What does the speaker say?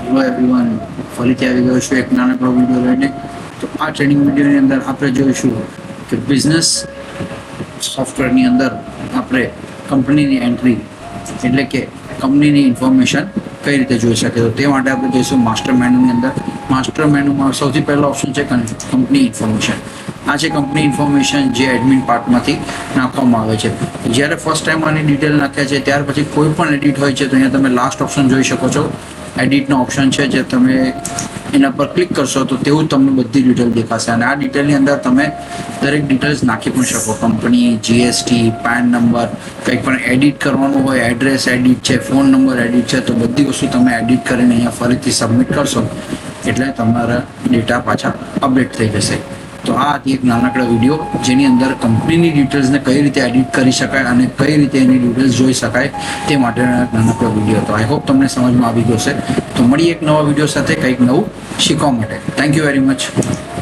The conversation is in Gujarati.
હેલો એવરીવન, ફરીથી આવી ગયો છું એક નાનકડો વિડીયો લઈને. તો આ ટ્રેનિંગ વિડીયોની અંદર આપણે જોઈશું કે બિઝનેસ સોફ્ટવેરની અંદર આપણે કંપનીની એન્ટ્રી એટલે કે કંપનીની ઇન્ફોર્મેશન કઈ રીતે જોઈ શકીએ. તો તે માટે આપણે જોઈશું માસ્ટર મેનુની અંદર. માસ્ટર મેનુમાં સૌથી પહેલો ઓપ્શન છે કંપની ઇન્ફોર્મેશન. આ છે કંપની ઇન્ફોર્મેશન જે એડમિન પાર્ટમાંથી નાખવામાં આવે છે. જ્યારે ફર્સ્ટ ટાઈમ આની ડિટેલ નાખ્યા છે ત્યાર પછી કોઈ પણ એડિટ હોય છે તો અહીંયા તમે લાસ્ટ ઓપ્શન જોઈ શકો છો. એડિટનો ઓપ્શન છે, જે તમે એના પર ક્લિક કરશો તો તેવું તમને બધી ડિટેલ દેખાશે. અને આ ડિટેલની અંદર તમે દરેક ડિટેલ્સ નાખી પણ શકો. કંપની, જીએસટી, પેન નંબર, કંઈક પણ એડિટ કરવાનું હોય, એડ્રેસ એડિટ છે, ફોન નંબર એડિટ છે, તો બધી વસ્તુ તમે એડિટ કરીને અહીંયા ફરીથી સબમિટ કરશો એટલે તમારા ડેટા પાછા અપડેટ થઈ જશે. તો આ હતી એક નાનકડો વિડીયો જેની અંદર કંપનીની ડિટેલ્સને કઈ રીતે એડિટ કરી શકાય અને કઈ રીતે એની ડિટેલ્સ જોઈ શકાય તે માટેનો એક નાનકડો વિડીયો હતો. આઈ હોપ તમને સમજમાં આવી ગયો છે. તો મળીએ એક નવા વિડીયો સાથે કંઈક નવું શીખવા માટે. Thank you very much.